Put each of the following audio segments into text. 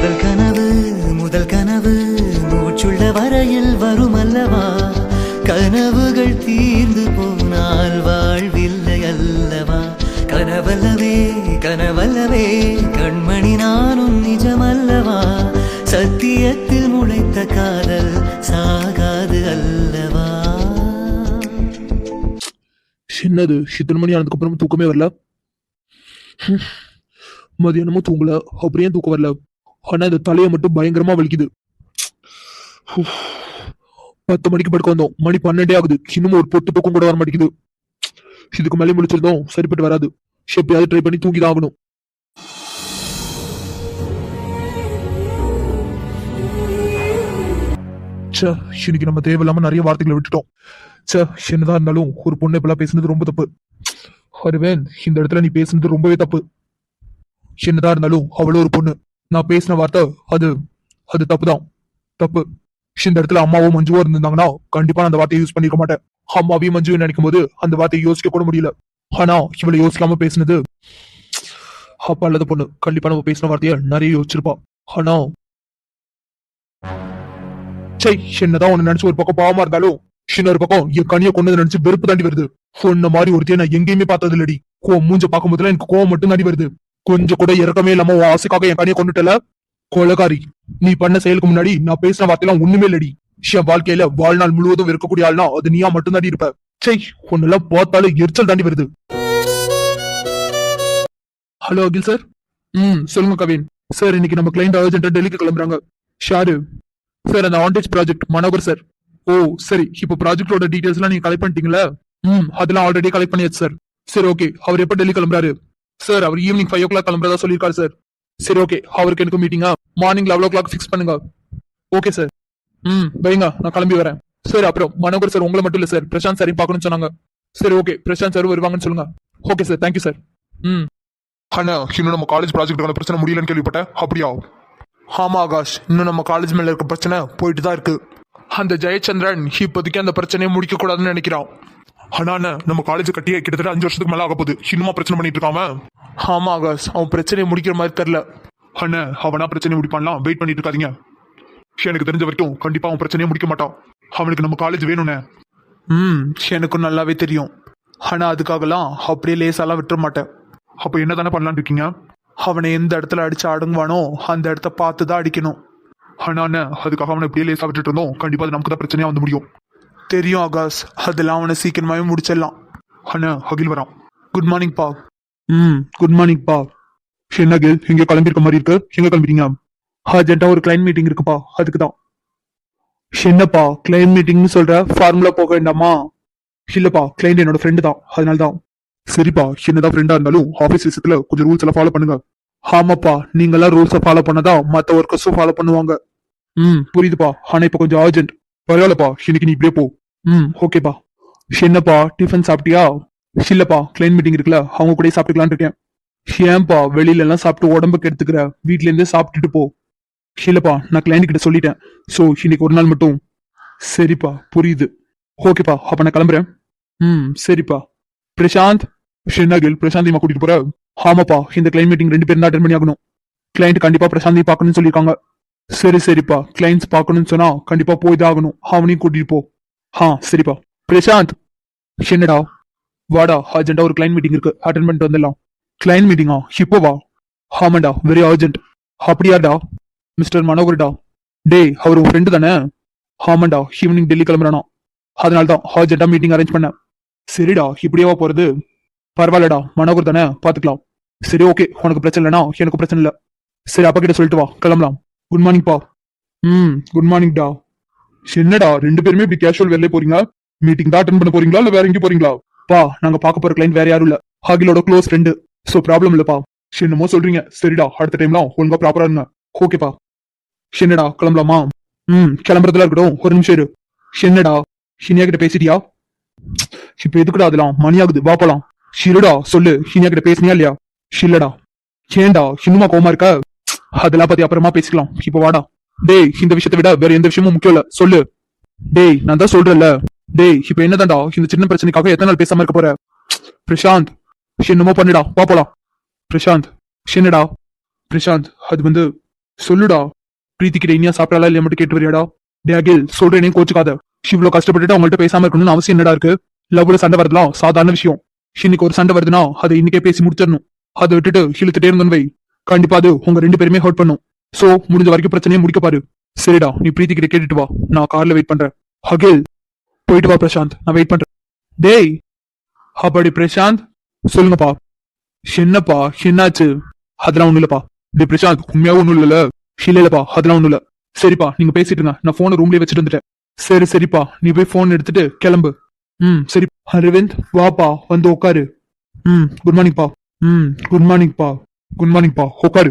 முதல் கனவு மூச்சுள்ள வரையில் வரும் அல்லவா, கனவுகள் தீர்ந்து போனால் வாழ்வில்லை அல்லவா. கனவல்லவே கனவல்லவே கண்மணி நானும் நிஜமல்லவா, சத்தியத்தில் முளைத்த காதல் சாகாது அல்லவா. என்னது இத்தனை மணி ஆனதுக்கு அப்புறம் தூக்கமே வரல. மதியானமும் தூங்கல, அப்படியே தூக்கம் வரல. ஆனா இந்த தலையை மட்டும் பயங்கரமா வலிக்குது. 10 மணிக்கு படுக்க வந்தோம், மணி 12 ஆகுது, இன்னமும் ஒரு பொட்டு தூக்கம் கூட வர மாட்டேங்குது. இதுக்கு மேலே முடிச்சிருந்தோம் சரிப்பட்டு வராது. எப்படியாவது ட்ரை பண்ணி தூங்கிதான் ஆகணும். இன்னைக்கு நம்ம தேவையில்லாம நிறைய வார்த்தைகளை விட்டுட்டோம். என்னதான் இருந்தாலும் ஒரு பொண்ணு இப்பெல்லாம் பேசுனது ரொம்ப தப்பு. ஹரிவேன், இந்த இடத்துல நீ பேசுனது ரொம்பவே தப்பு. என்னதான் இருந்தாலும் அவ்வளவு ஒரு பொண்ணு. நான் பேசின வார்த்தை அது அது தப்புதான், தப்பு. இந்த இடத்துல அம்மாவும் மஞ்சுவோ இருந்திருந்தாங்கன்னா கண்டிப்பா அந்த வார்த்தையை யூஸ் பண்ணிருக்க மாட்டேன். அம்மாவையும் மஞ்சுவும் நினைக்கும் போது அந்த வார்த்தையை யோசிக்க கூட முடியல. ஆனா இவளை யோசிக்காம பேசுனது அப்பா இல்லாத பொண்ணு. கண்டிப்பா நம்ம பேசின வார்த்தைய நிறைய யோசிச்சிருப்பா. ஆனா என்னதான் ஒண்ணு நினைச்சு ஒரு பக்கம் பாவமா இருந்தாலும் இன்னொரு பக்கம் என் கனியை கொண்டு நினைச்சு வெறுப்பு தாண்டி வருது. சொன்ன மாதிரி ஒருத்தைய நான் எங்கேயுமே பார்த்தது இல்லடி. மூஞ்ச பார்க்கும் போதுல எனக்கு கோவம் மட்டும் தாண்டி வருது. கொஞ்சம் கூட இறக்கமே இல்லாம உன் ஆசைக்காக என் கனியை கொண்டுட்டல கொலகாரி. நீ பண்ண செயலுக்கு முன்னாடி நான் பேசின வார்த்தையெல்லாம் ஒண்ணுமே இல்லடி. என் வாழ்க்கையில வாழ்நாள் முழுவதும் இருக்கக்கூடிய ஆள்னா அது நீயா மட்டும் தாண்டி இருப்ப. ஒன்னெல்லாம் பார்த்தாலும் எரிச்சல் தாண்டி வருது. ஹலோ அகில் சார். சொல்லுங்க கவின் சார். இன்னைக்கு நம்ம கிளைண்ட் அர்ஜென்ட்டா டெல்லிக்கு கிளம்புறாங்க. ஷாரு சார், அந்த ஆன்டேஜ் ப்ராஜெக்ட் மனோகர் சார். ஓ சரி, இப்போ ப்ராஜெக்டோட டீடைல்ஸ் எல்லாம் நீங்க கலெக்ட் பண்ணிட்டீங்களா? அதெல்லாம் ஆல்ரெடி கலெக்ட் பண்ணியாச்சு சார். சரி ஓகே, அவர் எப்ப டெல்லி கிளம்புறாரு? சார் அவர் ஈவினிங் 5 o'clock கிளம்புறதா சொல்லியிருக்காரு சார். சரி ஓகே, அவருக்கு எனக்கு மீட்டிங்கா மார்னிங் 11 o'clock ஃபிக்ஸ் பண்ணுங்க. Okay sir. வைங்க, நான் கிளம்பி வரேன். சரி அப்புறம் மனோகர் சார் உங்களை மட்டும் இல்ல சார், பிரசாந்த் சாரையும் பார்க்கணும்னு சொன்னாங்க. சரி ஓகே, பிரசாந்த் சார் வருவாங்கன்னு சொல்லுங்க. Okay sir, thank you sir. அண்ணா, இன்னும் நம்ம காலேஜ் ப்ராஜெக்டுக்கான பிரச்சனை முடியலன்னு கேள்விப்பட்டேன். அப்படியா? ஆமா ஆகாஷ், இன்னும் நம்ம காலேஜ் மேல இருக்க பிரச்சனை போயிட்டு தான் இருக்கு. அந்த ஜெயச்சந்திரன் இப்போதைக்கு அந்த பிரச்சனையை முடிக்க கூடாதுன்னு நினைக்கிறான். ஆனா நம்ம காலேஜ் கட்டியே கிட்டத்தட்ட 5 வருஷத்துக்கு மேல ஆக போகுது. இன்னுமா பிரச்சனை பண்ணிட்டு இருக்காம? ஆமா ஆகாஷ், அவன் பிரச்சனையை முடிக்கிற மாதிரி தெரியல. அண்ணா, அவனா பிரச்சனையை முடிப்பான்லாம் வெயிட் பண்ணிட்டு இருக்காதீங்க. எனக்கு தெரிஞ்ச வரைக்கும் கண்டிப்பா அவன் பிரச்சனையை முடிக்க மாட்டான். அவனுக்கு நம்ம காலேஜ் வேணும்னே. எனக்கும் நல்லாவே தெரியும். ஆனா அதுக்காகலாம் அப்படியே லேசாலாம் விட்டுற மாட்டேன். அப்ப என்ன தானே பண்ணலான்னு இருக்கீங்க? அவனை எந்த இடத்துல அடிச்சு அடங்குவானோ அந்த இடத்த பார்த்து தான் அடிக்கணும். ஆனா அதுக்காக அவனை இப்படியே லேசா விட்டுட்டு இருந்தோம், கண்டிப்பா அது நமக்கு தான் பிரச்சனையா வந்து முடியும். தெரியும் ஆகாஷ், அதெல்லாம் அவனை சீக்கிரமாவே முடிச்சிடலாம். அண்ணா, அகில் வரான். குட் மார்னிங் பா. குட் மார்னிங் பா. என்ன அகில், எங்க கிளம்பிருக்க மாதிரி இருக்கு? எங்க கிளம்பிட்டீங்க? அர்ஜென்ட்டா ஒரு கிளைண்ட் மீட்டிங் இருக்குப்பா, அதுக்கு தான். என்னப்பா கிளைண்ட் மீட்டிங்னு சொல்ற? ஃபார்முலா போக வேண்டாமா? இல்லப்பா, கிளைண்ட் என்னோட ஃப்ரெண்டு தான், அதனால தான். சரிப்பா, என்னதான் ஃப்ரெண்டா இருந்தாலும் ஆபீஸ் விஷயத்துல கொஞ்சம் ரூல்ஸ் எல்லாம் ஃபாலோ பண்ணுங்க. ஆமாப்பா, நீங்க எல்லாம் ரூல்ஸை ஃபாலோ பண்ணதான் மத்த ஒர்க்கர்ஸும் ஃபாலோ பண்ணுவாங்க. புரியுதுப்பா, ஆனா இப்ப கொஞ்சம் அர்ஜென்ட். பரவாயில்லப்பா, இன்னைக்கு நீ இப்படியே போ. ஓகேப்பா. என்னப்பா, டிஃபன் சாப்பிட்டியா? இல்லப்பா, கிளைண்ட் மீட்டிங் இருக்குல்ல, அவங்க கூட சாப்பிட்டுக்கலான்னு இருக்கேன். ஏன்பா வெளியில எல்லாம் சாப்பிட்டு உடம்புக்கு எடுத்துக்கிற? வீட்ல இருந்தே சாப்பிட்டுட்டு போ. இல்லப்பா, நான் கிளைண்ட் கிட்ட சொல்லிட்டேன். சோ இன்னைக்கு ஒரு நாள் மட்டும். சரிப்பா, புரியுது. ஓகேப்பா, அப்ப நான் கிளம்புறேன். சரிப்பா. பிரசாந்த். ஷென்னாகில், பிரசாந்தியமா கூட்டிட்டு போற? ஆமாப்பா, இந்த கிளைண்ட் மீட்டிங் 2 பேரும் தான் அட்டெண்ட் பண்ணி ஆகணும். கிளைண்ட் கண்டிப்பா பிரசாந்தையும் பார்க்கணும்னு சொல்லியிருக்காங்க. சரிப்பா, கிளைண்ட்ஸ் பார்க்கணும்னு சொன்னா கண்டிப்பா போய் தான் ஆகணும். அவனையும் கூட்டிட்டு போ. சரிப்பா. பிரசாந்த். என்னடா? வாடா, அர்ஜென்ட்டா ஒரு கிளைண்ட் மீட்டிங் இருக்கு, அட்டெண்ட் பண்ணிட்டு வந்துடலாம். கிளைண்ட் மீட்டிங்கா? இப்போ வா. ஆமாண்டா, வெரி அர்ஜென்ட். அப்படியாடா? மிஸ்டர் மனோகர்டா. டே, அவர் உன் ஃப்ரெண்டு தானே? ஆமாண்டா, ஈவினிங் டெல்லி கிளம்புறானா, அதனால தான் அர்ஜென்ட்டா மீட்டிங் அரேஞ்ச் பண்ணேன். சரிடா, இப்படியேவா போறது? பரவாயில்லடா, மனோகர் தானே, பாத்துக்கலாம். சரி ஓகே, உனக்கு பிரச்சனை இல்லைனா எனக்கு பிரச்சனை இல்லை. சரி, அப்பா கிட்ட சொல்லிட்டு வா, கிளம்பலாம். குட் மார்னிங் பா. குட் மார்னிங் டா. என்னடா 2 பேருமே இப்படி கேஷுவல் வேலையே போறீங்க? மீட்டிங் தான் அட்டெண்ட் பண்ண போறீங்களா இல்ல வேற எங்கேயும் போறீங்களா? பா, நாங்க பார்க்க போற கிளைண்ட் வேற யாரும் இல்ல, அகிலோட க்ளோஸ் ஃப்ரெண்டு. சோ ப்ராப்ளம் இல்லப்பா. என்னமோ சொல்றீங்க. சரிடா, அடுத்த டைம்லாம் ஒழுங்கா ப்ராப்பரா இருங்க. ஓகேப்பா. என்னடா, கிளம்பலாமா? கிளம்புறதுல இருக்கட்டும், ஒரு நிமிஷம் இரு. என்னடா, ஹினியா கிட்ட பேசிட்டியா? இப்ப எதுக்குடா அதெல்லாம்? மணி ஆகுது, வா போலாம். ஷிருடா, சொல்லு, ஹினியா கிட்ட பேசினியா இல்லையா? இல்லடா. ஏண்டா இன்னுமா கோமா இருக்க? அதெல்லாம் பத்தி அப்புறமா பேசிக்கலாம், இப்ப வாடா. டேய், இந்த விஷயத்தை விட வேற எந்த விஷயமும் முக்கியம் இல்ல, சொல்லு. டேய், நான் தான் சொல்றேன்ல. டேய், இப்ப என்னதான்டா இந்த சின்ன பிரச்சனைக்காக எத்தனை நாள் பேசாம இருக்க போற? பிரசாந்த், என்னமோ பண்ணுடா, வா போலாம். பிரசாந்த். என்னடா? பிரசாந்த், அது சொல்லுடா. பிரீத்தி கிட்ட இனியா சாப்பிட்டாலா இல்லையா மட்டும் கேட்டு வரியாடா? டே அகில், சொல்றேனே கோச்சுக்காத. இவ்வளவு கஷ்டப்பட்டுட்டு அவங்கள்ட்ட பேசாம இருக்கணும்னு அவசியம் என்னடா இருக்கு? லவ்ல சண்டை வரலாம் சாதாரண விஷயம். இன்னைக்கு ஒரு சண்டை வருதுன்னா அதை இன்னைக்கே பேசி முடிச்சிடணும். அதை விட்டுட்டு இழுத்துட்டே இருந்தோன்னு வை, கண்டிப்பா அது உங்க 2 பேருமே ஹர்ட் பண்ணும். சோ முடிஞ்ச வரைக்கும் பிரச்சனையை முடிக்க பாரு. சரிடா, நீ பிரீத்தி கிட்ட கேட்டுட்டு வா, நான் கார்ல வெயிட் பண்றேன். அகில், போயிட்டு வா பிரசாந்த், நான் வெயிட் பண்றேன். டேய் அப்படி பிரசாந்த். சொல்லுங்கப்பா. என்னப்பா என்னாச்சு? அதெல்லாம் ஒண்ணும் இல்லப்பா. டே பிரசாந்த், உண்மையாவும் ஒண்ணும் இல்ல. இல்லப்பா, அதெல்லாம் ஒண்ணும் இல்ல. சரிப்பா, நீங்க பேசிட்டுங்க, நான் போனை ரூம்லயே வச்சுட்டு வந்துட்டேன். சரிப்பா, நீ போய் போன் எடுத்துட்டு கிளம்பு. சரி. அரவிந்த் வாப்பா, வந்து உட்காரு. குட் மார்னிங்ப்பா. குட் மார்னிங்ப்பா. குட் மார்னிங்ப்பா, உட்காரு.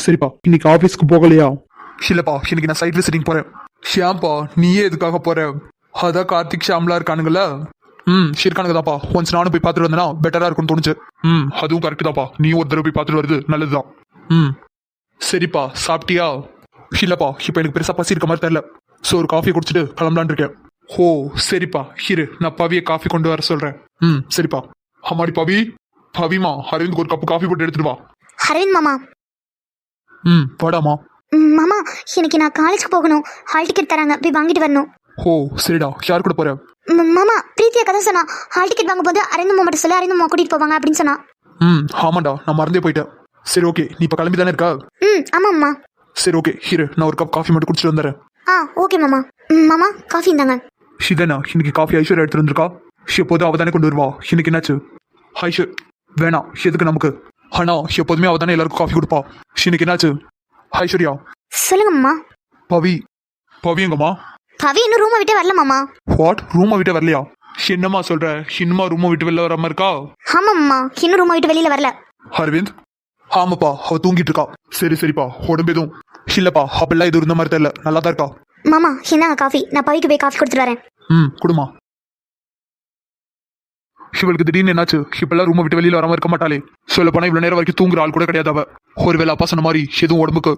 சரிப்பா, இன்னைக்கு ஆபீஸ்க்கு போகலையா? இல்லப்பா, இன்னைக்கு நான் சைட் விசிட்டிங் போறேன். ஷியாம்பா, நீயே எதுக்காக போற? அதான் கார்த்திக் ஷாம்லா இருக்கானுங்களா? இருக்கானுங்க தான்ப்பா. ஒன்ஸ் நானும் போய் பார்த்துட்டு வந்தேன்னா பெட்டரா இருக்கும்னு தோணுச்சு. அதுவும் கரெக்ட் தான்ப்பா, நீ ஒரு தடவை போய் பார்த்துட்டு வருது நல்லதுதான். சரிப்பா, சாப்பிட்டியா? இல்லப்பா, இப்ப எனக்கு பெருசா பசி இருக்க மாதிரி தெரியல. சோ ஒரு காஃபி குடிச்சிட்டு கிளம்பலான் இருக்கேன். ஓ சரிப்பா, இரு, நான் பவியை காஃபி கொண்டு வர சொல்றேன். சரிப்பா. அம்மாடி பவி, பவிமா, அரவிந்த் ஒரு கப்பு காஃபி போட்டு எடுத்துட்டு வா. அரவிந்த் மாமா. வாடாமா. மாமா, இன்னைக்கு நான் காலேஜ்க்கு போகணும். ஹால் டிக்கெட் தராங்க, போய் வாங்கிட்டு வரணும். ஓ சரிடா, யார் கூட போற? மாமா, பிரீத்தியா கதை சொன்னா ஹால் டிக்கெட் வாங்க போது அரவிந்த் மாமா மட்டும் சொல்லி அரவிந்த் மாமா கூட்டிட்டு போவாங்க அப்படின்னு சொன்னா. ஆமாண்டா, நான் மறந்தே போயிட்டேன். சரி ஓகே, நீ இப்ப கிளம்பி தானே இருக்கா? ஆமா மாமா. சரி ஓகே, இரு, நான் ஒரு கப் காஃபி மட்டும் குடிச்சிட்டு வந்துடுறேன். ஓகே மாமா. மாமா, காஃபி இந்தாங்க. ஷிதனா, இன்னைக்கு காஃபி ஐஸ்வர்யா எடுத்துட்டு வந்திருக்கா. எப்போதும் அவ தானே கொண்டு வருவா. இன்னைக்கு என்னாச்சு? ஐஸ்வர் வேணாம், எதுக்கு நமக்கு? ஆனா எப்போதுமே அவ தானே எல்லாருக்கும் காஃபி கொடுப்பா. இன்னைக்கு என்னாச்சு? ஐஸ்வர்யா. சொல்லுங்க மாமா. பவி. பவி எங்கம்மா? பவி இன்னும் ரூமை விட்டே வரல மாமா. வாட், ரூமை விட்டு வரலையா? என்னம்மா சொல்ற? இன்னுமா ரூமை விட்டு வெளில வராம இருக்கா? ஆமா மாமா, இன்னும் ரூமை விட்டு வெளியில வரல. அரவிந்த். ஆமாப்பா, அவ தூங்கிட்டு இருக்கா. சரிப்பா, உடம்பு எதுவும் இல்லப்பா? அப்படிலாம் இது இருந்த மாதிரி தெரியல, நல்லா தான் இருக்கா. மாமா, இந்தாங்க காஃபி, நான் பவிக்கு போய் காஃபி கொடுத்துட்டு வரேன். குடுமா. இவளுக்கு திடீர்னு என்னாச்சு? இப்பெல்லாம் ரூமை விட்டு வெளியில வராம இருக்க மாட்டாளே. சொல்ல போனா இவ்வளவு நேரம் வரைக்கும் தூங்குற ஆள் கூட கிடையாது அவ. ஒருவேளை அப்பா சொன்ன மாதிரி எதுவும் உடம்புக்கு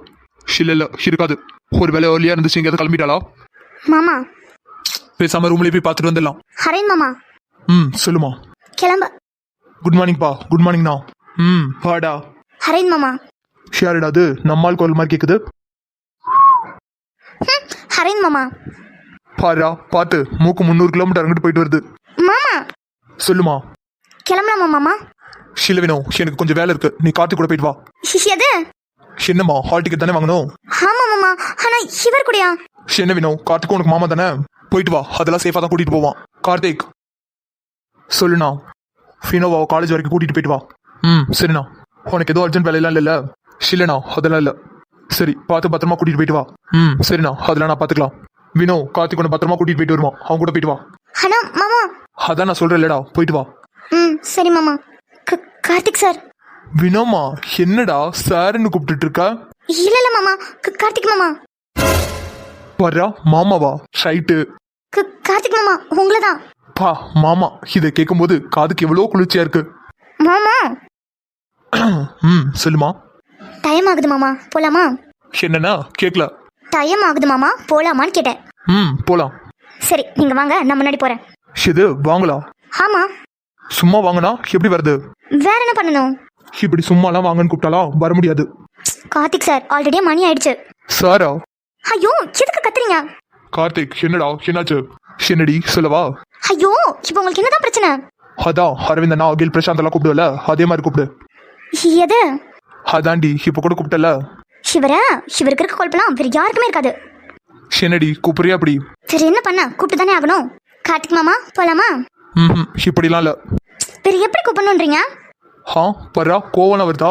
இல்ல இருக்காது. ஒருவேளை ஏர்லியா இருந்துச்சு, எங்கேயாவது கிளம்பிட்டாளா? மாமா, பேசாம ரூம்லயே போய் பார்த்துட்டு வந்துடலாம். அரவிந்த் மாமா. சொல்லுமா. கிளம்ப. குட் மார்னிங்ப்பா. குட் மார்னிங்ண்ணா. வாடா. அரவிந்த் மாமா. ஷியாரிடா, அது நம்மால் குரல் மாதிரி கேக்குது. அரவிந்த் மாமா. பாரா, பாத்து, மூக்கு 300 கிலோமீட்டர் அங்கிட்டு போயிட்டு வருது. மாமா. சொல்லுமா. கிளம்பலாமா மாமா? ஷிலவினோ, எனக்கு கொஞ்சம் வேலை இருக்கு, நீ கார்த்திக் கூட போயிட்டு வா. எது? என்னம்மா, ஹால் டிக்கெட் தானே வாங்கணும்? ஆமா மாமா, ஆனா இவர் கூடயா? என்ன வினோ, கார்த்திக் உனக்கு மாமா தானே, போயிட்டு வா, அதெல்லாம் சேஃபா தான் கூட்டிட்டு போவான். கார்த்திக். சொல்லுண்ணா. ஃபினோவா காலேஜ் வரைக்கும் கூட்டிட்டு போயிட்டு வா. சரிண்ணா. உனக்கு எதுவும் அர்ஜென்ட் வேலையெல்லாம் இல்லைல்ல? இல்லைண்ணா, அதெல்லாம் இல்லை. சரி, பார்த்து பத்திரமா கூட்டிட்டு போயிட்டு வா. சரிண்ணா, அதெல்லாம் நான் பார்த்துக்கலாம். வினோ, கார்த்திக் உன்னை பத்திரமா கூட்டிட்டு போயிட்டு வருவான், அவங்க கூட போயிட்டு வா. ஹலோ மாமா. அதான் நான் சொல்றேன் இல்லடா, போயிட்டு வா. சரி மாமா. கார்த்திக் சார். வினோமா, என்னடா சார்ன்னு கூப்பிட்டுட்டு இருக்கா? இல்ல மாமா, கார்த்திக் மாமா. வர்றா மாமாவா? ரைட்டு. கார்த்திக் மாமா, உங்களதான். பா மாமா, இதை கேட்கும்போது காதுக்கு எவ்வளவு குளிர்ச்சியா இருக்கு. மாமா. சொல்லுமா. டைம் ஆகுது மாமா, போலாமா? என்னன்னா கேட்கல. டைம் ஆகுது மாமா, போலாமான்னு கேட்டேன். போலாம். சரி, நீங்க வாங்க, நான் முன்னாடி போறேன். இது வாங்களா? ஆமா. சும்மா வாங்கினா எப்படி வருது? வேற என்ன பண்ணணும்? இப்படி சும்மாலாம் வாங்கன்னு கூப்பிட்டாலாம் வர முடியாது. கார்த்திக் சார், ஆல்ரெடி மணி ஆயிடுச்சு. சாரா? ஐயோ, எதுக்கு கத்துறீங்க? கார்த்திக், என்னடா என்னாச்சு? என்னடி சொல்லவா? ஐயோ, இப்போ உங்களுக்கு என்னதான் பிரச்சனை? அதான் அரவிந்தனா, அகில், பிரசாந்த் எல்லாம் கூப்பிடுவல, அதே மாதிரி கூப்பிடு. எது? அதாண்டி, இப்ப கூட கூப்பிட்டல. இவருக்கு இருக்க குழப்பலாம் வேற யாருக்குமே இருக்காது. என்னடி கூப்பிடுறியா? அப்படி சரி, என்ன பண்ண, கூப்பிட்டு தானே ஆகணும். கார்த்திக் மாமா, போலாமா? இப்படிலாம் இல்ல. வேற எப்படி கூப்பிடணும்ன்றீங்க? பரா, கோவம் வருதா?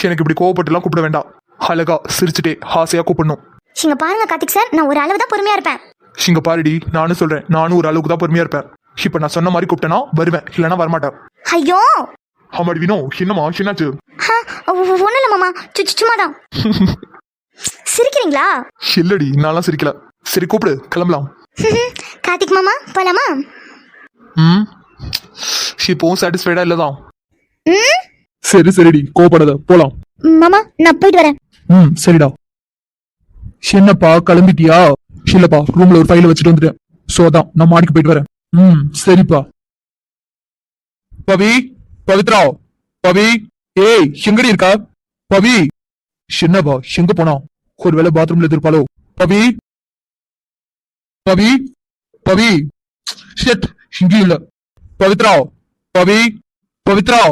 எனக்கு இப்படி கோவப்பட்டுலாம் கூப்பிட வேண்டாம், அழகா சிரிச்சுட்டே ஆசையா கூப்பிடணும். இங்க பாருங்க கார்த்திக் சார், நான் ஒரு அளவு தான் பொறுமையா இருப்பேன். இங்க பாருடி, நானும் சொல்றேன், நானும் ஒரு அளவுக்கு தான் பொறுமையா இருப்பேன். இப்ப நான் சொன்ன மாதிரி கூப்பிட்டேனா வருவேன், இல்லைன்னா வரமாட்டேன். ஐயோ. ஆமாடி வினோ, என்னமா என்னாச்சு? ஒண்ணும் இல்ல மாமா, சும்மாதான். சிரிக்கிறீங்களா? இல்லடி, நான்லாம் சிரிக்கல. சரி கூப்பிடு, கிளம்பலாம். கார்த்திக் மாமா, போலாமா? இப்போவும் சாட்டிஸ்ஃபைடா இல்லதான். சரிடி, கோபப்படாத, போலாம். மாமா, நான் போயிட்டு வரேன். சரிடா. என்னப்பா, கிளம்பிட்டியா? இல்லப்பா, ரூம்ல ஒரு ஃபைல் வச்சுட்டு வந்துட்டேன். சோ அதான் நான் மாடிக்கு போயிட்டு வரேன். சரிப்பா. பவி, பவித்ரா, பவி, ஏய் எங்கடி இருக்கா? பவி. என்னப்பா, எங்க போனா? ஒருவேளை பாத்ரூம்ல இருப்பாளோ? பவி பவி பவி ஷிட், இங்கேயும் இல்ல. பவித்ரா பவி பவித்ரா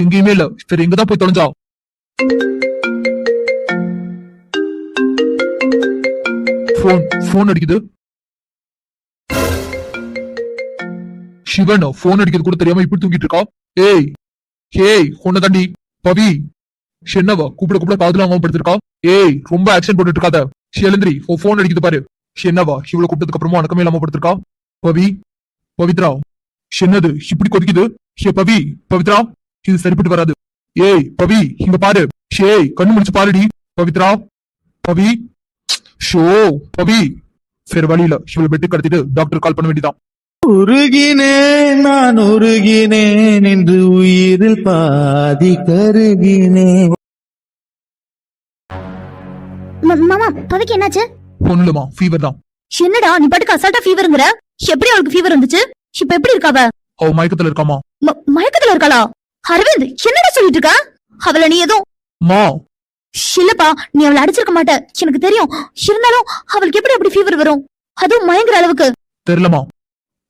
இங்கேயுமே இல்ல. சரி, எங்கதான் போய் தொலைஞ்சா? போன் அடிக்குது. சிவன் போன் அடிக்கிறது கூட தெரியாம இப்படி தூங்கிட்டு இருக்கா. ஏய் ஏய், உன்ன தாண்டி. பவி என்னவா கூப்பிட கூப்பிட காதுல அவங்க படுத்திருக்கா. ஏய், ரொம்ப ஆக்ஷன் போட்டுட்டு இருக்காத. ஷேலந்திரி, உன் போன் அடிக்குது பாரு. என்னவா இவ்வளவு கூப்பிட்டதுக்கு அப்புறமா அடக்கமே இல்லாம படுத்திருக்கா. பவி பவித்ரா என்னது இப்படி கொதிக்குது? ஏ பவி பவித்ரா, இது சரிப்பட்டு வராது. ஏய் பவி, இங்க பாரு. ஏய், கண்ணு முடிச்சு பாருடி. பவித்ரா பவி ஷோ பவி. சரி, வழியில இவ்வளவு பெட்டு கடத்திட்டு டாக்டர் கால் பண்ண வேண்டியதான். உருகினேன் நான் உருகினேன் என்று உயிரில் பாதி கருகினேன். மாமா பவிக்கு என்னாச்சு? ஒண்ணுலமா, ஃபீவர் தான். என்னடா நீ பாட்டுக்கு அசால்ட்டா ஃபீவர்ங்கற? எப்படி அவளுக்கு ஃபீவர் வந்துச்சு? இப்ப எப்படி இருக்கா அவ? அவ மயக்கத்துல இருக்காமா. மயக்கத்துல இருக்காளா? அரவிந்த், என்னடா சொல்லிட்டு இருக்க? அவள நீ ஏதோ மா இல்லப்பா, நீ அவளை அடிச்சிருக்க மாட்ட, எனக்கு தெரியும். இருந்தாலும் அவளுக்கு எப்படி அப்படி ஃபீவர் வரும்? அதுவும் மயங்குற அளவுக்கு. தெரியலமா,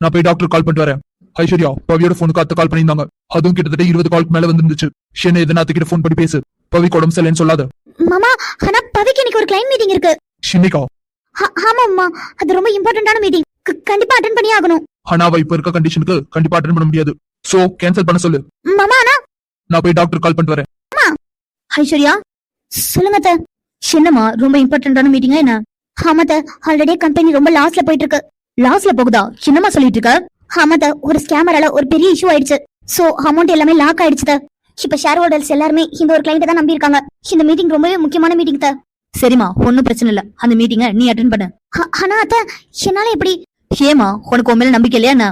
நான் போய் டாக்டர் கால் பண்ணிட்டு வரேன். ஐஸ்வர்யா பவியோட போனுக்கு அத்தை கால் பண்ணியிருந்தாங்க. அதுவும் கிட்டத்தட்ட 20 காலுக்கு மேல வந்துருந்துச்சு. என்ன எதுனா அத்தைக்கிட்ட போன் பண்ணி பேசு. பவிக்கு உடம்பு சரியில்லைன்னு சொல்லாத. மாமா, ஆனா பவிக்கு இன்னைக்கு ஒரு கிளைண்ட் மீட்டிங் இருக்கு. ஷினிகா? ஆமா அம்மா, அது ரொம்ப இம்பார்ட்டன்டான மீட்டிங். கண்டிப்பா அட்டென்ட் பண்ணி ஆகணும். ஆனா அவ இப்ப இருக்க கண்டிஷனுக்கு கண்டிப்பா அட்டென்ட் பண்ண முடியாது. சோ கேன்சல் பண்ண சொல்லு. மாமா ஆனா நான் போய் டாக்டர் கால் பண்ணிட்டு வரேன். ஐஸ்வர்யா சொல்லுங்க அத்தை. என்னம்மா, ரொம்ப இம்பார்ட்டன்டான மீட்டிங்கா என்ன? ஆமா அத்தை, ஆல்ரெடி கம்பெனி ரொம்ப லாஸ்ல போயிட்டு இருக்கு. லாஸ்ல போகுதா? என்னம்மா சொல்லிட்டு இருக்க? ஆமா அத்தை, ஒரு ஸ்கேமரால ஒரு பெரிய இஷ்யூ ஆயிடுச்சு. சோ அமௌண்ட் எல்லாமே லாக் ஆயிடுச்சு. இப்ப ஷேர் ஹோல்டர்ஸ் எல்லாருமே இந்த ஒரு கிளைண்ட் தான் நம்பி இருக்காங்க. இந்த மீட்டிங் ரொம்பவே முக்கியமான மீட்டிங் தான். சரிம்மா, ஒன்னும் பிரச்சனை இல்ல. அந்த மீட்டிங்க நீ அட்டென்ட் பண்ணு. ஆனா அத்தை, என்னால எப்படி? ஏமா, உனக்கு உன் மேல நம்பிக்கை இல்லையா என்ன?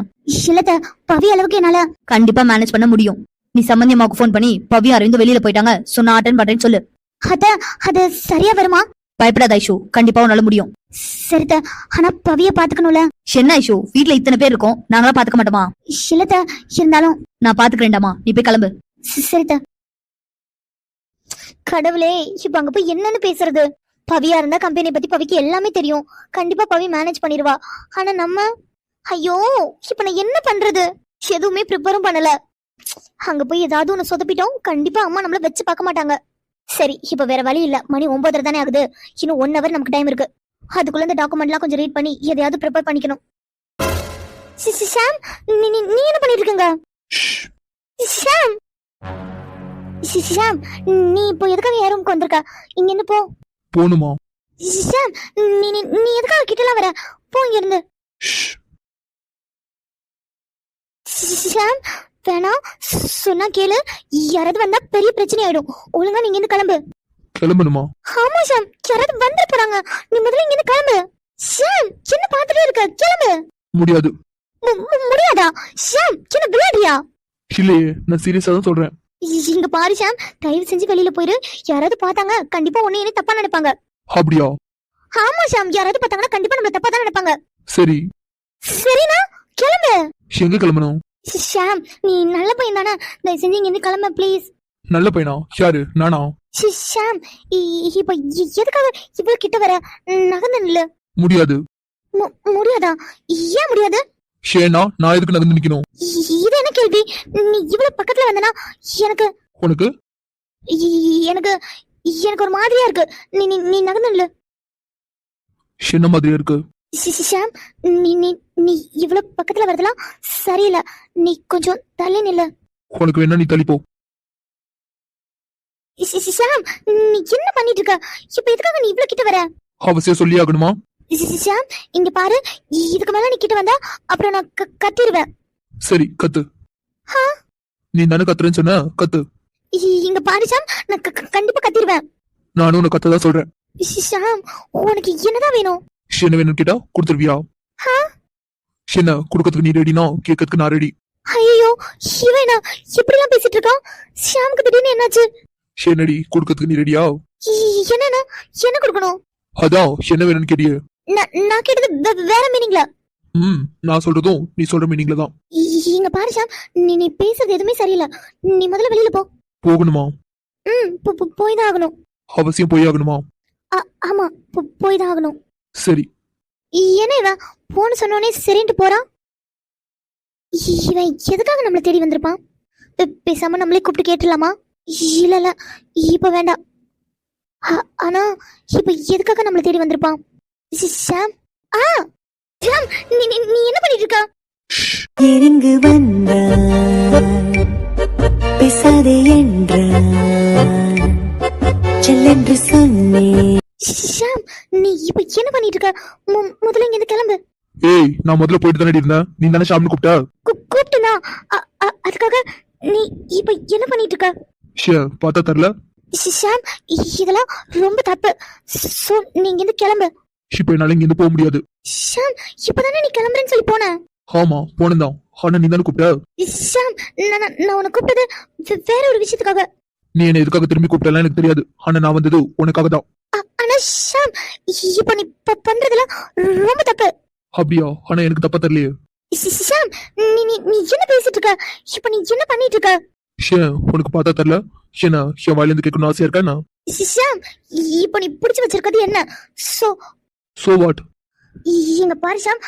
இல்லத்த, பவி அளவுக்கு என்னால கண்டிப்பா மேனேஜ் பண்ண முடியும். நீ சம்பந்தியமாவுக்கு போன் பண்ணி பவி அரவிந்து வெளியில போயிட்டாங்க, சோ நான் அட்டென்ட் பண்றேன்னு சொல்லு. அத்த, அது சரியா வருமா? பயப்படாத ஐஷு, கண்டிப்பா உன்னால முடியும். சரித்த, ஆனா பவிய பாத்துக்கணும்ல. என்ன ஐஷு, வீட்ல இத்தனை பேர் இருக்கோம், நாங்களா பாத்துக்க மாட்டோமா? இல்லத்த, இருந்தாலும் நான் பாத்துக்கிறேன்டாமா, நீ போய் கிளம்பு. சரித்த. கடவுளே, இப்ப அங்க போய் என்னன்னு பேசுறது? பவியா இருந்தா கம்பெனி பத்தி பவிக்கு எல்லாமே தெரியும். கண்டிப்பா பவி மேனேஜ் பண்ணிருவா. ஆனா நம்ம, ஐயோ, இப்ப நான் என்ன பண்றது? எதுவுமே ப்ரிப்பேரும் பண்ணல. அங்க போய் ஏதாவது ஒண்ணு சொதப்பிட்டோம், கண்டிப்பா அம்மா நம்மள வச்சு பார்க்க மாட்டாங்க. சரி, இப்ப வேற வழி இல்ல. மணி 9:30 தானே ஆகுது. இன்னும் 1 hour நமக்கு டைம் இருக்கு. அதுக்குள்ள இந்த டாக்குமெண்ட்லாம் கொஞ்சம் ரீட் பண்ணி எதையாவது ப்ரிப்பேர் பண்ணிக்கணும். சாம், நீ என்ன பண்ணிட்டு இருக்கீங்க? சாம், சாம், நீ இப்போ எதுக்காக என் ரூமுக்கு வந்திருக்க? இங்க இருந்து போ. போணுமா? சாம், நீ எதுக்காக கிட்டலாம் வர? போ இங்க இருந்து. சாம், வேணாம், சொன்னா கேளு. யாராவது வந்தா பெரிய பிரச்சனை ஆயிடும். ஒழுங்கா நீங்க இருந்து கிளம்பு. கிளம்பணுமா? ஆமா சாம், யாராவது வந்து போறாங்க. நீ முதல்ல இங்க இருந்து கிளம்பு. சாம், என்ன பாத்துட்டே இருக்க? கிளம்பு. முடியாது. முடியாதா? சாம், என்ன விளையாடுறியா? இல்லையே, நான் சீரியஸா தான் சொல்றேன். இங்க பாரு சாம், தயவு செஞ்சு வெளியில போயிரு. யாராவது பார்த்தாங்க கண்டிப்பா உன்னை என்ன தப்பா நினைப்பாங்க. அப்படியா? ஆமா சாம், யாராவது பார்த்தாங்கன்னா கண்டிப்பா நம்மள தப்பா தான் நினைப்பாங்க. சரி. சரினா கிளம்பு. எங்க கிளம்பணும்? சாம், நீ நல்ல பையன் தானே, தயவு செஞ்சு இங்க இருந்து கிளம்பு ப்ளீஸ். நல்ல பையனா? யாரு, நானா? சாம், இப்ப எதுக்காக இவ்வளவு கிட்ட வர? நகர்ந்து நில்லு. முடியாது. முடியாதா? ஏன் முடியாது? ஏன்னா நான் எதுக்கு நகர்ந்து நிக்கணும்? இது என்ன கேள்வி? நீ இவ்வளவு பக்கத்துல வந்தனா எனக்கு உனக்கு எனக்கு எனக்கு ஒரு மாதிரியா இருக்கு. நீ நீ நீ நகர்ந்து நில்லு. என்ன மாதிரியா இருக்கு? சாம், நீ நீ நீ இவ்வளவு பக்கத்துல வரதெல்லாம் சரியில்லை. நீ கொஞ்சம் தள்ளி நில்லு. உனக்கு வேணா நீ தள்ளிப்போ. சாம், நீ என்ன பண்ணிட்டு இருக்க? இப்ப எதுக்காக நீ இவ்வளவு கிட்ட வர? அவசியம் சொல்லி ஆகணுமா? சாம், இங்க பாரு, இதுக்கு மேல நீ கிட்ட வந்தா அப்புறம் நான் கத்திடுவேன். சரி, கத்து. நீ தானே கத்துறேன்னு சொன்ன, கத்து. இங்க பாரு சாம், நான் கண்டிப்பா கத்திடுவேன். நானும் உனக்கு கத்ததான் சொல்றேன். சாம், உனக்கு என்னதான் வேணும்? என்ன வேணும்னு கேட்டா கொடுத்துருவியா? என்ன குடுக்கறதுக்கு நீ ரெடினா கேட்கறதுக்கு நான் ரெடி. ஐயோ, இவனா எப்படி எல்லாம் பேசிட்டு இருக்கான்? ஷாமுக்கு திடீர்னு என்னாச்சு? என்னடி குடுக்கறதுக்கு நீ ரெடியா? என்னன்னா என்ன கொடுக்கணும்? அதான் என்ன வேணும்னு கேட்டியே. நான் கேட்டது வேற மீனிங்ல. நான் சொல்றதும் நீ சொல்ற மீனிங்ல தான். இங்க பாரு ஷாம், நீ பேசுறது எதுவுமே சரியில்லை. நீ முதல்ல வெளியில போ. போகணுமா? போய் தான் ஆகணும். அவசியம் போய் ஆகணுமா? ஆமா போய் தான் ஆகணும். சரி. என்ன இவன் போன்னு சொன்னோடனே சரின்ட்டு போறான்? இவன் எதுக்காக நம்மளை தேடி வந்திருப்பான்? பேசாம நம்மளே கூப்பிட்டு கேட்டுலாமா? இல்ல இப்ப வேண்டாம். ஆனா இப்ப எதுக்காக நம்மளை தேடி வந்திருப்பான்? ஷாம், ஷாம், நீ என்ன பண்ணிட்டு இருக்க? நெருங்கு வந்தார் பேசாதே என்றார் செல்லென்று சொன்னேன். ஷாம், நீ இப்ப என்ன பண்ணிட்டு இருக்க? முதல்ல இங்க இருந்து கிளம்பு. ஏய், நான் முதல்ல போயிட்டு தானே இருந்தேன். நீ தானே ஷாம்னு கூப்பிட்டா? கூப்பிட்டுனா அதுக்காக நீ இப்ப என்ன பண்ணிட்டு இருக்க? பார்த்தா தரல. ஷாம், இதெல்லாம் ரொம்ப தப்பு. சோ நீங்க இருந்து கிளம்பு. இப்ப என்னால இங்க இருந்து போக முடியாது. ஷாம், இப்பதானே நீ கிளம்புறேன்னு சொல்லி போன. ஆமா போனதான். ஆனா நீ தானே கூப்பிட்ட. ஷாம், நான் உன்னை கூப்பிட்டது வேற ஒரு விஷயத்துக்காக. நீ என்ன எதுக்காக திரும்பி கூப்பிட்டலாம் எனக்கு தெரியாது. ஆனா நான் வந்தது உனக்காக தான். ஆனா ஷாம், இப்ப நீ பண்றதெல்லாம் ரொம்ப தப்பு. அப்படியா? ஆனா எனக்கு தப்பா தெரியலையே. ஷாம், நீ என்ன பேசிட்டு இருக்க? இப்ப நீ என்ன பண்ணிட்டு இருக்க? உனக்கு பார்த்தா தெரியல. என்ன என் வாயில இருந்து கேட்கணும் ஆசையா இருக்கா? ஷாம், இப்ப நீ புடிச்சு வச்சிருக்கிறது என்ன? So what? இங்க பாரு ஷாம்,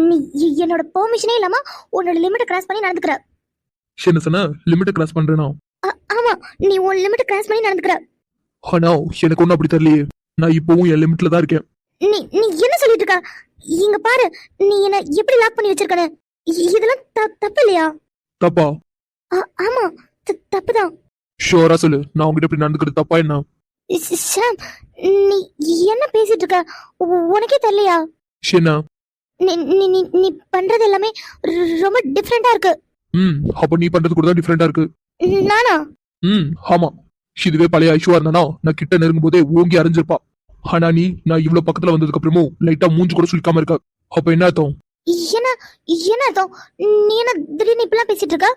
நீ என்னோட பெர்மிஷனே இல்லாம உன்னோட லிமிட்டை கிராஸ் பண்ணி நடந்துக்கிற. என்ன சொன்ன? லிமிட்டை கிராஸ் பண்றேனா? ஆமா, நீ உன் லிமிட்டை கிராஸ் பண்ணி நடந்துக்கிற. ஆனா எனக்கு ஒன்னும் அப்படி தெரியலையே. நான் இப்பவும் என் லிமிட்ல தான் இருக்கேன். நீ என்ன சொல்லிட்டு இருக்க? இங்க பாரு, நீ என்ன எப்படி லாக் பண்ணி வச்சிருக்கன? இதெல்லாம் தப்பு இல்லையா? தப்பா? ஆமா, தப்புதான். ஷோரா சொல்லு, நான் உங்ககிட்ட இப்படி நடந்துக்கிறது தப்பா என்ன? ஷாம், நீ என்ன பேசிட்டு இருக்க? உனக்கே தெரியலையா? என்ன? நீ பண்றது எல்லாமே ரொம்ப டிஃபரெண்டா இருக்கு. அப்ப நீ பண்றது கூட தான் டிஃபரெண்டா இருக்கு. நானா? ஆமா. இதுவே பழைய ஐஷுவா இருந்தானா நான் கிட்ட நெருங்கும் போதே ஓங்கி அரைஞ்சிருப்பா. ஆனா நான் இவ்வளவு பக்கத்துல வந்ததுக்கு அப்புறமும் லைட்டா மூஞ்சி கூட சுளிக்காம இருக்க. அப்ப என்ன அர்த்தம்? என்ன அர்த்தம்? நீ என்ன திடீர்னு இப்பெல்லாம் பேசிட்டு இருக்க?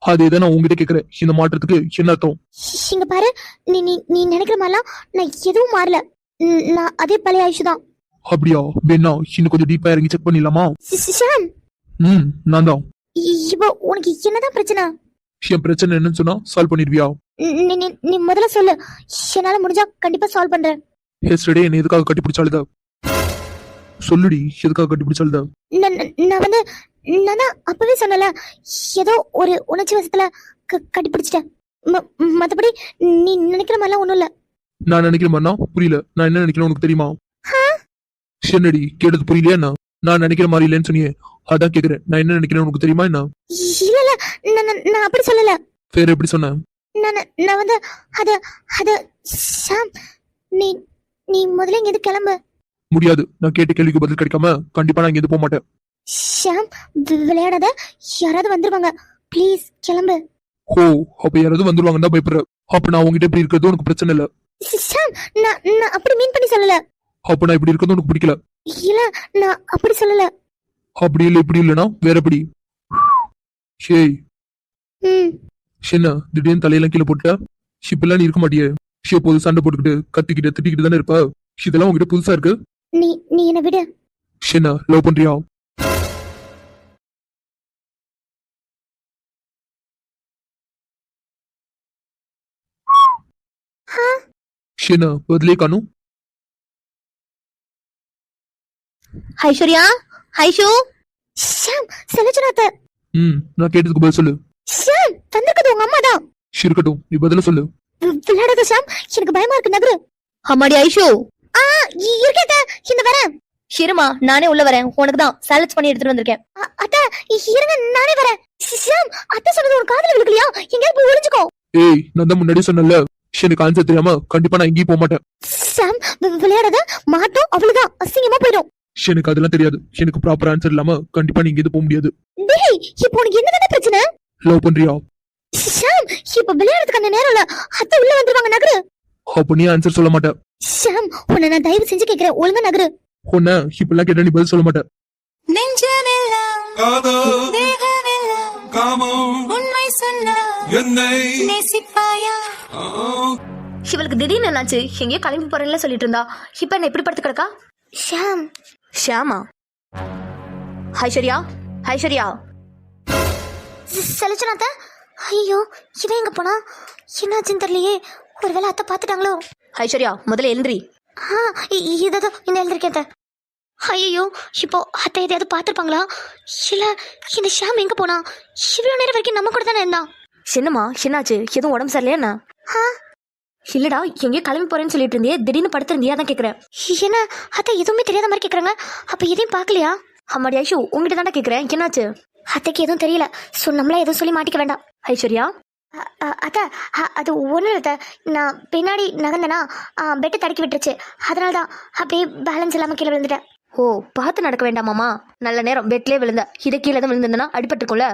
அதேதான் நான் உங்ககிட்ட கேக்குறேன். இந்த மாற்றத்துக்கு என்ன அர்த்தம்? இங்க பாரு, நீ நினைக்கிற மாதிரிலாம் நான் எதுவும் மாறல. நான் அதே பழைய ஐஷு தான். அப்படியா? வேணா இன்னும் கொஞ்சம் டீப்பா இறங்கி செக் பண்ணிடலாமா? ஷாம், நான் தான். இப்போ உனக்கு என்னதான் பிரச்சனை? என் பிரச்சனை என்னன்னு சொன்னா சால்வ் பண்ணிடுவியா? நீ முதல்ல சொல்லு. என்னால முடிஞ்சா கண்டிப்பா சால்வ் பண்றேன். எஸ்டர்டே என்ன எதுக்காக கட்டி பிடிச்சாலுதா? சொல்லுடி, எதுக்காக கட்டி பிடிச்சாலுதா? நான் தான் அப்பவே சொன்னல, ஏதோ ஒரு உணர்ச்சி வசத்துல கட்டி பிடிச்சிட்டேன். மத்தபடி நீ நினைக்கிற மாதிரிலாம் ஒண்ணும் இல்ல. நான் நினைக்கிற மாதிரினா புரியல. நான் என்ன நினைக்கிறேன் உனக்கு தெரியுமா? என்னடி கேட்டது புரியலையா? என்ன நான் நினைக்கிற மாதிரி இல்லைன்னு சொன்னியே, அதான் கேக்குறேன். நான் என்ன நினைக்கிறேன் உனக்கு தெரியுமா? என்ன? இல்ல நான் அப்படி சொல்லல. வேற எப்படி சொன்னேன்? நான் வந்து அத ஷாம், நீ முதல்ல இங்க இருந்து கிளம்பு. முடியாது. நான் கேட்ட கேள்விக்கு பதில் கிடைக்காம கண்டிப்பா நான் இங்க போக மாட்டேன். ஷாம், விளையாடாத. யாராவது வந்துருவாங்க. ப்ளீஸ் கிளம்பு. ஓ, அப்ப யாராவது வந்துருவாங்கன்னு தான் பயப்படுற. அப்ப நான் உங்ககிட்ட இப்படி இருக்கிறது உனக்கு பிரச்சனை இல்ல. ஷாம், நான் அப்படி மீன் பண்ணி சொல்லல. அப்ப நான் இப்படி இருக்கிறது உனக்கு பிடிக்கல? இல்ல, நான் அப்படி சொல்லல. அப்படி இல்ல இப்படி இல்லனா வேற எப்படி? ஷேய், என்ன திடீர்னு தலையெல்லாம் கீழே போட்ட? இப்பெல்லாம் நீ இருக்க மாட்டியே. எப்போது சண்டை போட்டுக்கிட்டு கத்திக்கிட்டு திட்டிக்கிட்டு தானே இருப்ப. இதெல்லாம் உங்ககிட்ட புதுசா இருக்கு. நீ என்ன விடு. என்ன லவ் பண்றியா? என்ன பதிலே காணும்? ஐஸ்வர்யா, ஐஷு. ஷாம், செலச்சனாத்த. நான் கேட்டதுக்கு பதில் சொல்லு. ஷாம், வந்திருக்குது உங்க அம்மா தான். இருக்கட்டும், நீ பதில சொல்லு. விளையாடாத ஷாம், எனக்கு பயமா இருக்கு. நகரு. அம்மாடி ஐஷு. இருக்கேன், இந்த வரேன். ஷிருமா, நானே உள்ள வரேன். உனக்கு தான் சாலட்ஸ் பண்ணி எடுத்துட்டு வந்திருக்கேன். அத்தை, இருங்க, நானே வரேன். ஷாம், அத்தை சொன்னது உனக்கு காதுல விழுகலையா? எங்கேயாவது போய் ஒளிஞ்சுக்கோ. ஏய், நான் தான் முன்னாடி சொன்னல, எனக்கு ஆன்சர் தெரியாம கண்டிப்பா நான் எங்கேயும் போக மாட்டேன். ஷாம், விளையாடாத. மாட்டோம், அவ்வளவுதான். அசிங்கமா போயிடும். எனக்கு அதெல்லாம் தெரியாது. எனக்கு ப்ராப்பர் ஆன்சர் இல்லாம கண்டிப்பா நீங்க இது போக முடியாது. டேய், இப்போ உனக்கு என்னதானே பிரச்சனை? லவ் பண்றியா? ஷாம், இப்ப விளையாடுறதுக்கான நேரம் இல்ல. அத்தை உள்ள வந்துருவாங்க. நகரு. அப்ப நீ ஆன்சர் சொல்ல மாட்ட. ஷாம், உன்னை நான் தயவு செஞ்சு கேக்குறேன், ஒழுங்கா நகரு. உன்ன இப்பெல்லாம் கேட்டா நீ பதில் சொல்ல மாட்ட. நெஞ்சமெல்லாம் காதல் தேகமெல்லாம் காமம் உண்மை சொன்னா என்னை நேசிப்பாயா? இவளுக்கு திடீர்னு என்னாச்சு? எங்கேயோ கிளம்பி போறேன்ல சொல்லிட்டு இருந்தா. இப்ப என்ன எப்படி படுத்து கிடக்கா? ஷாம், ஷியாமா. ஐஸ்வர்யா, ஐஸ்வர்யா. செலச்சனாத்த. ஐயோ, இவன் எங்க போனா? என்னாச்சுன்னு தெரியலையே. ஒருவேளை அத்தை பாத்துட்டாங்களோ? ஐஸ்வர்யா, முதல்ல எழுந்திரி. ஆ இதோ இந்த எழுந்திருக்கேன் அத்தை. ஐயோ இப்போ அத்தை எதையாவது பார்த்துருப்பாங்களா? இல்ல இந்த ஷாம் எங்க போனா? இவ்வளவு நேரம் வரைக்கும் நம்ம கூட தானே இருந்தான். சின்னம்மா என்னாச்சு? எதுவும் உடம்பு சரியில்லையா என்ன? இல்லடா எங்கேயோ கிளம்பி போறேன்னு சொல்லிட்டு இருந்தியே, திடீர்னு படுத்திருந்தியா தான் கேக்குறேன். என்ன அத்தை எதுவுமே தெரியாத மாதிரி கேக்குறாங்க. அப்ப எதையும் பார்க்கலையா? அம்மாடி ஐஷு உங்ககிட்ட தான்டா கேக்குறேன், என்னாச்சு? அத்தைக்கு எதுவும் தெரியல. நம்மளா எதுவும் சொல்லி மாட்டிக்க வேண்டாம். ஐஸ்வர்யா அத்தை அது ஒன்றும் இல்லை அத்தை. நான் பின்னாடி நகர்ந்தேனா பெட்டு தடுக்கி விட்டுருச்சு. அதனால தான் அப்படியே பேலன்ஸ் இல்லாமல் கீழே விழுந்துட்டேன். ஓ பார்த்து நடக்க வேண்டாமாமா? நல்ல நேரம் பெட்லேயே விழுந்த, இதை கீழே தான் விழுந்திருந்தனா அடிபட்டுருக்கும்ல.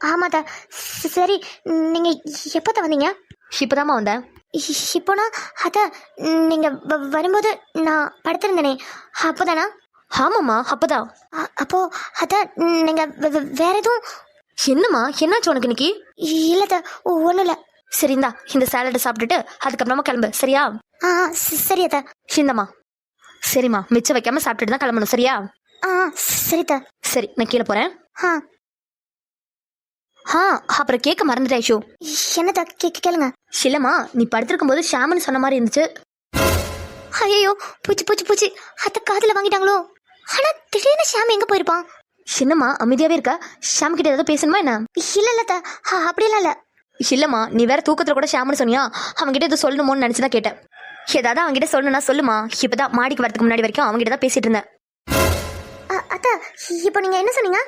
ஆமாம் அத்தை. சரி நீங்கள் எப்போ தான் வந்தீங்க? இப்போதாம்மா வந்தேன். இப்போனா அத்தை நீங்கள் வரும்போது நான் படுத்திருந்தேனே அப்போதானா? ஆமாம்மா அப்போதான். அப்போ அத்தை நீங்கள் வேற எதுவும்? என்னம்மா என்னாச்சு உனக்கு இன்னைக்கு? இல்லை அத்தை ஒன்றும் இல்லை. சரி இந்தா இந்த சாலடை சாப்பிட்டுட்டு அதுக்கப்புறமா கிளம்பு சரியா? சரி அத்தை. சிந்தம்மா சரிம்மா மிச்சம் வைக்காம சாப்பிட்டுட்டு தான் கிளம்பணும் சரியா? சரி அத்தை. சரி நான் கீழே போறேன். அப்புறம் கேட்க மறந்துட்டேன் ஐஷு. என்னத்த கேளுங்க. இல்லம்மா நீ படுத்திருக்கும் போது ஷாமன் சொன்ன மாதிரி இருந்துச்சு. ஐயோ பூச்சி பூச்சி பூச்சி அத்தை காதுல வாங்கிட்டாங்களோ? ஆனா திடீர்னு ஷாம் எங்க போயிருப்பான்? சின்னம்மா அமைதியாவே இருக்கா? ஷாம் கிட்ட ஏதாவது பேசணுமா என்ன? இல்ல இல்ல அப்படியெல்லாம் இல்ல. இல்லம்மா நீ வேற தூக்கத்துல கூட ஷாம்னு சொன்னியா, அவன்கிட்ட எதுவும் சொல்லணுமோன்னு நினைச்சுதான் கேட்டேன். ஏதாவது அவன்கிட்ட சொல்லணும்னா சொல்லுமா. இப்பதான் மாடிக்கு வரதுக்கு முன்னாடி வரைக்கும் அவன்கிட்ட தான் பேசிட்டு இருந்தேன். அத்தை இப்போ நீங்க என்ன சொன்னீங்க?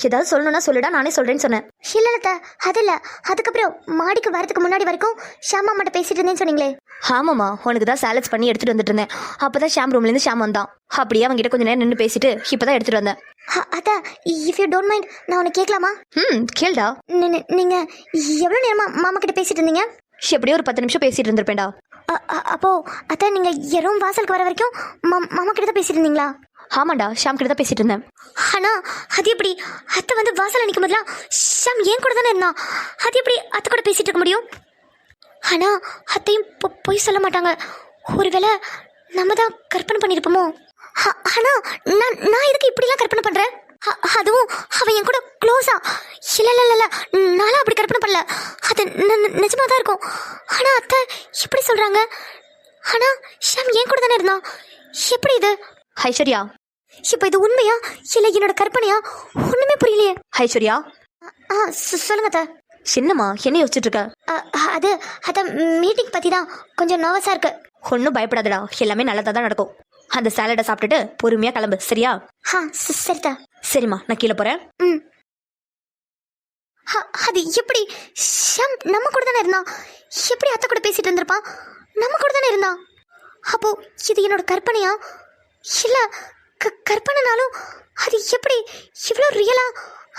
ஏதாவது சொல்லணும்னா சொல்லுடா, நானே சொல்றேன்னு சொன்னேன். இல்ல இல்ல அது இல்ல. அதுக்கப்புறம் மாடிக்கு வரதுக்கு முன்னாடி வரைக்கும் ஷாமா மட்டும் பேசிட்டு இருந்தேன்னு சொன்னீங்களே. ஆமாம்மா உனக்கு தான் சாலட்ஸ் பண்ணி எடுத்துட்டு வந்துட்டு இருந்தேன். அப்பதான் ஷாம் ரூம்ல இருந்து ஷாம் வந்தான். அப்படியே அவன்கிட்ட கொஞ்சம் நேரம் நின்று பேசிட்டு இப்பதான் எடுத்துட்டு வந்தேன். அத்தை இஃப் யூ டோன்ட் மைண்ட் நான் உனக்கு கேட்கலாமா? கேளுடா. நீங்க எவ்வளவு நேரமா மாமா கிட்ட பேசிட்டு இருந்தீங்க? எப்படியோ ஒரு 10 நிமிஷம் பேசிட்டு இருந்திருப்பேன்டா. அப்போ அத்தை நீங்க எறும் வாசலுக்கு வர வரைக்கும் மாமா கிட்ட தான் பேசிட்டு இருந்தீங்களா? ஆமாண்டா ஷாம் கிட்ட தான் பேசிட்டு இருந்தேன். ஆனா அது எப்படி அத்தை வந்து வாசல்ல நிற்கும் போதெல்லாம் ஷாம் ஏன் கூட தானே இருந்தான். அது எப்படி அத்தை கூட பேசிட்டு இருக்க முடியும்? ஆனா அத்தையும் போய் சொல்ல மாட்டாங்க. ஒருவேளை நம்ம தான் கற்பனை பண்ணிருப்போமோ? ஆனா நான் இதுக்கு இப்படிலாம் கற்பனை பண்றேன்? அதுவும் அவன் என் கூட க்ளோஸா? இல்ல இல்ல இல்ல நானும் அப்படி கற்பனை பண்ணல. அது நிஜமா தான் இருக்கும். ஆனா அத்தை இப்படி சொல்றாங்க. ஆனா ஷாம் ஏன் கூட தானே இருந்தான். எப்படி இது? ஐஸ்வர்யா இப்ப இது உண்மையா இல்ல என்னோட கற்பனையா? ஒண்ணுமே புரியலையே. ஐஸ்வர்யா சொல்லுங்க அத்தை. சின்னம்மா என்ன யோசிச்சுட்டு இருக்க? அது அதான் மீட்டிங் பத்தி தான் கொஞ்சம் நர்வஸா இருக்கு. ஒன்னும் பயப்படாதடா, எல்லாமே நல்லதா தான் நடக்கும். அந்த சாலடை சாப்பிட்டுட்டு பொறுமையா கிளம்பு சரியா? சரிதா. சரிம்மா நான் கீழே போறேன். அது எப்படி ஷாம் நம்ம கூட தானே இருந்தான். எப்படி அத்தை கூட பேசிட்டு இருந்திருப்பான்? நம்ம கூட தானே இருந்தான். அப்போ இது என்னோட கற்பனையா இல்ல கற்பனைனாலும் அது எப்படி இவ்வளோ ரியலா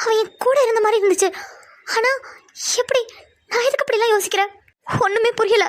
அவன் என் கூட இருந்த மாதிரி இருந்துச்சு. ஆனா எப்படி நான் எதுக்கு அப்படிலாம் யோசிக்கிறேன்? ஒண்ணுமே புரியல.